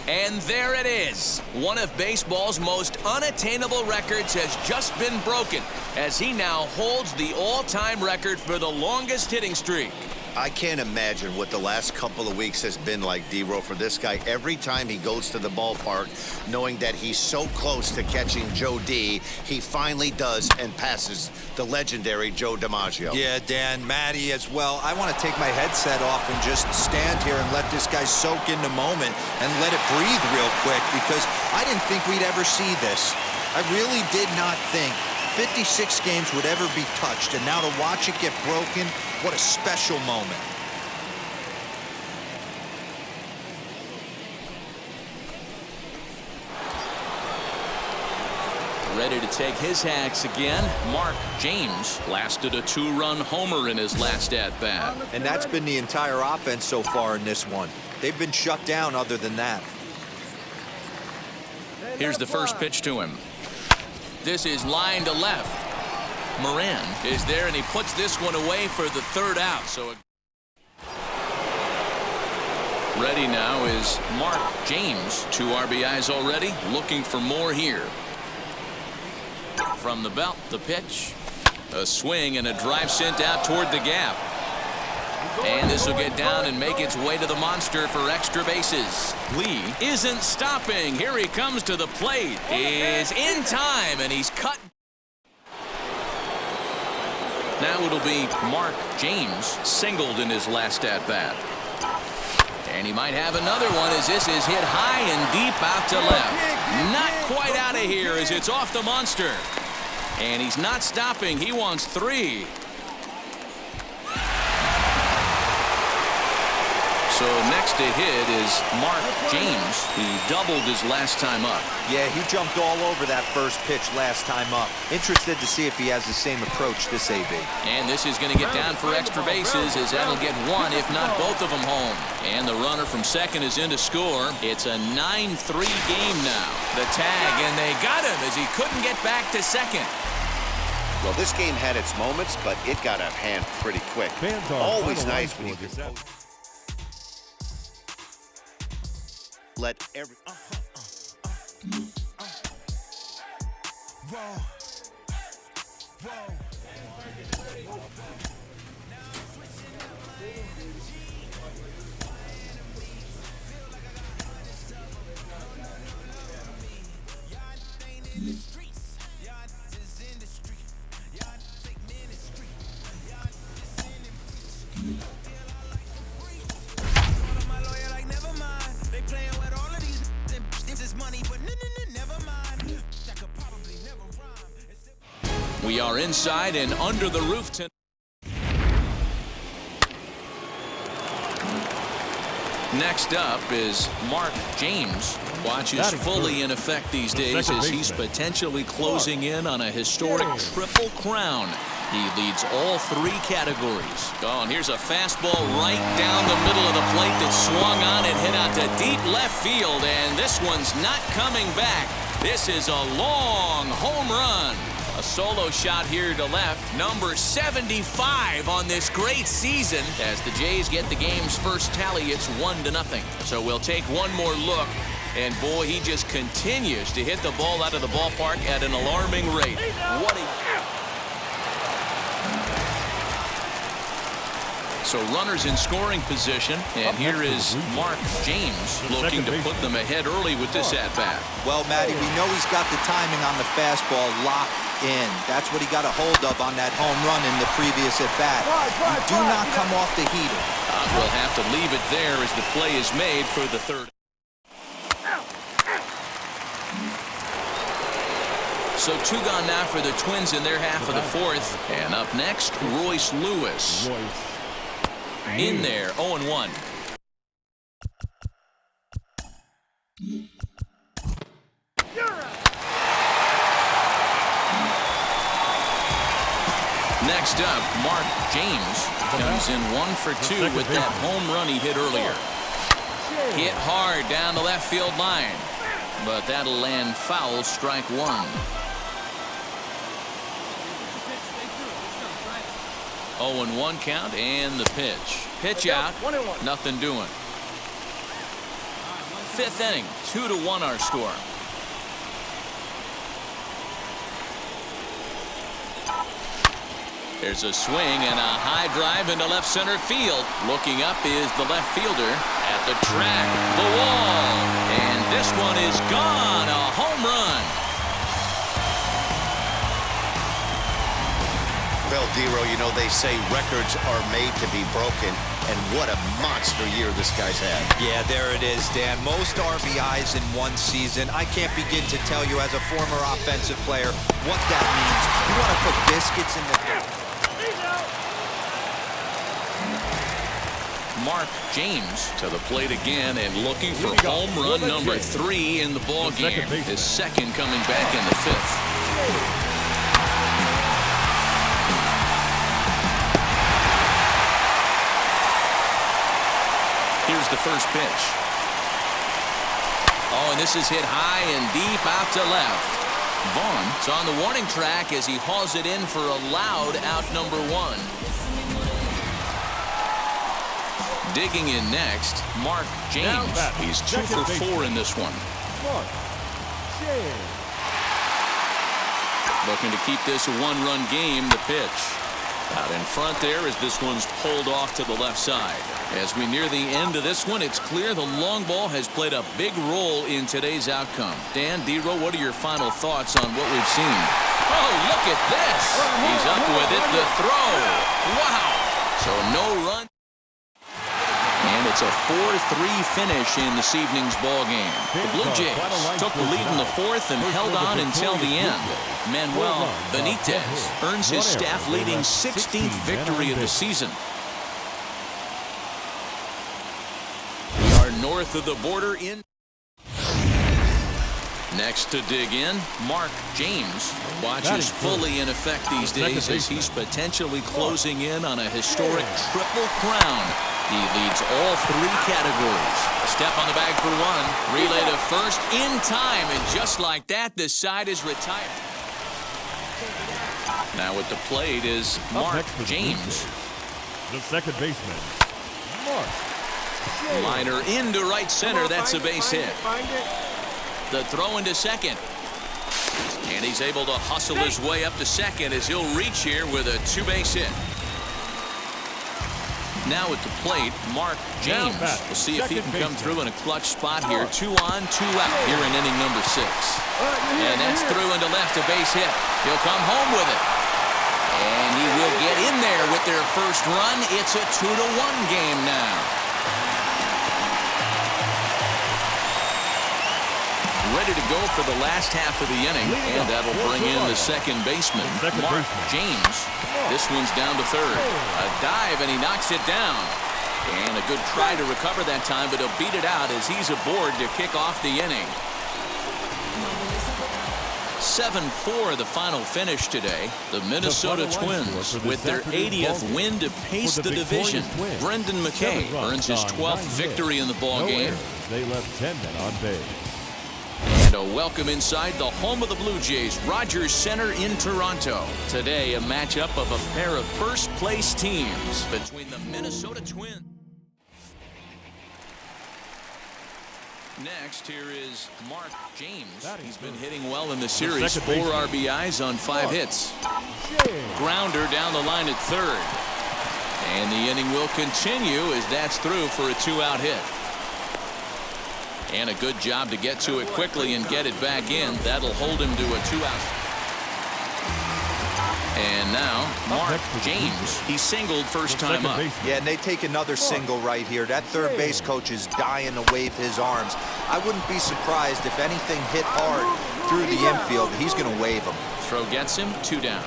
And there it is. One of baseball's most unattainable records has just been broken, as he now holds the all-time record for the longest hitting streak. I can't imagine what the last couple of weeks has been like, D-Row, for this guy. Every time he goes to the ballpark, knowing that he's so close to catching Joe D, he finally does and passes the legendary Joe DiMaggio. Yeah, Dan, Matty as well. I want to take my headset off and just stand here and let this guy soak in the moment and let it breathe real quick, because I didn't think we'd ever see this. I really did not think 56 games would ever be touched, and now to watch it get broken, what a special moment. Ready to take his hacks again. Mark James lasted a 2-run homer in his last at-bat. And that's been the entire offense so far in this one. They've been shut down other than that. Here's the first pitch to him. This is line to left. Moran is there, and he puts this one away for the third out. So ready now is Mark James. 2 RBIs already, looking for more here. From the belt, the pitch. A swing and a drive sent out toward the gap. And this will get down and make its way to the monster for extra bases. Lee isn't stopping. Here he comes to the plate. Is in time, and he's cut. Now it'll be Mark James, singled in his last at-bat. And he might have another one, as this is hit high and deep out to left. Not quite out of here as it's off the monster. And he's not stopping. He wants 3. So next to hit is Mark James. He doubled his last time up. Yeah, he jumped all over that first pitch last time up. Interested to see if he has the same approach this AB. And this is going to get down for extra bases, as that'll get 1, if not both of them, home. And the runner from second is in to score. It's a 9-3 game now. The tag, and they got him as he couldn't get back to second. Well, this game had its moments, but it got out of hand pretty quick. Always nice when you can let every We are inside and under the roof tonight. Next up is Mark James. Watch is fully in effect these days, as he's potentially closing in on a historic triple crown. He leads all 3 categories. Oh, and here's a fastball right down the middle of the plate that swung on and hit out to deep left field, and this one's not coming back. This is a long home run. A solo shot here to left, number 75 on this great season. As the Jays get the game's first tally, it's 1-0. So we'll take one more look, and boy, he just continues to hit the ball out of the ballpark at an alarming rate. What a... So runners in scoring position, and here is Mark James looking to put them ahead early with this at-bat. Well, Matty, we know he's got the timing on the fastball locked in. That's what he got a hold of on that home run in the previous at-bat. You do not come off the heater. We'll have to leave it there as the play is made for the third. So 2 gone now for the Twins in their half of the fourth. And up next, Royce Lewis. In there, 0-1. Next up, Mark James comes in 1 for 2 with that home run he hit earlier. Hit hard down the left field line, but that'll land foul, strike 1. 0-1 count, and the pitch. Pitch out, nothing doing. fifth inning. 2-1 our score. There's a swing and a high drive into left center field. Looking up is the left fielder at the track, the wall, and this one is gone. A home run. Well, Dero, you know, they say records are made to be broken, and what a monster year this guy's had. Yeah, there it is, Dan. Most RBIs in one season. I can't begin to tell you as a former offensive player what that means. You want to put biscuits in the... Mark James to the plate again and looking for home run number 3 in the ball game. His second coming back in the fifth. Here's the first pitch. Oh, and this is hit high and deep out to left. Vaughn's on the warning track as he hauls it in for a loud out number 1. Digging in next, Mark James. He's 2 for 4 in this one. Looking to keep this a one-run game. The pitch out in front there as this one's pulled off to the left side. As we near the end of this one, it's clear the long ball has played a big role in today's outcome. Dan, Dero, what are your final thoughts on what we've seen? Oh, look at this. He's up with it. The throw. Wow. So no run. And it's a 4-3 finish in this evening's ball game. The Blue Jays took the lead in the fourth and held on until the end. Manuel Benitez earns his staff-leading 16th victory of the season. We are north of the border in. Next to dig in, Mark James. Watch is fully in effect these days as he's potentially closing in on a historic triple crown. He leads all 3 categories. A step on the bag for 1. Relay to first in time, and just like that, the side is retired. Now at the plate is Mark James. The second baseman, Mark James. Liner into right center. That's a base hit. The throw into second. And he's able to hustle his way up to second as he'll reach here with a 2-base hit. Now at the plate, Mark James. We'll see if he can come through in a clutch spot here. 2 on, 2 out here in inning number 6. And that's through into left, a base hit. He'll come home with it. And he will get in there with their first run. It's a 2-1 game now. Ready to go for the last half of the inning, and that'll bring in the second baseman, Mark James. This one's down to third. A dive, and he knocks it down. And a good try to recover that time, but he'll beat it out as he's aboard to kick off the inning. 7-4 the final finish today. The Minnesota Twins with their 80th win to pace the division. Brendan McKay earns his 12th victory in the ball game. They left 10 men on base. And a welcome inside the home of the Blue Jays, Rogers Center in Toronto. Today, a matchup of a pair of first-place teams between the Minnesota Twins. Next, here is Mark James. He's been hitting well in the series. 4 RBIs on 5 hits. Grounder down the line at third. And the inning will continue as that's through for a 2-out hit. And a good job to get to it quickly and get it back in. That'll hold him to a 2-out. And now, Mark James. He singled first time up. Yeah, and they take another single right here. That third base coach is dying to wave his arms. I wouldn't be surprised if anything hit hard through the infield. He's going to wave them. Throw gets him, 2 down.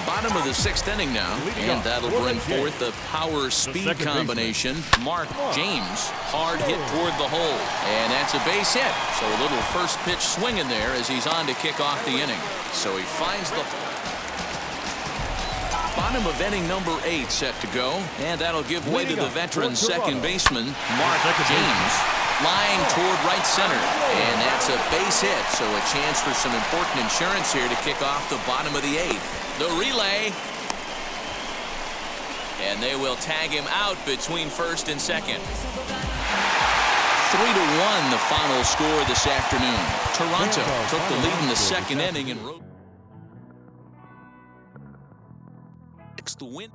Bottom of the 6th inning now, and that'll bring forth the power-speed combination. Mark James, hard hit toward the hole, and that's a base hit. So a little first pitch swing in there as he's on to kick off the inning. So he finds the bottom of inning number 8 set to go, and that'll give way to the veteran second baseman, Mark James, lying toward right center, and that's a base hit. So a chance for some important insurance here to kick off the bottom of the 8th. The relay, and they will tag him out between first and second. 3-1 the final score this afternoon. Toronto took the lead in the second inning and wrote the win.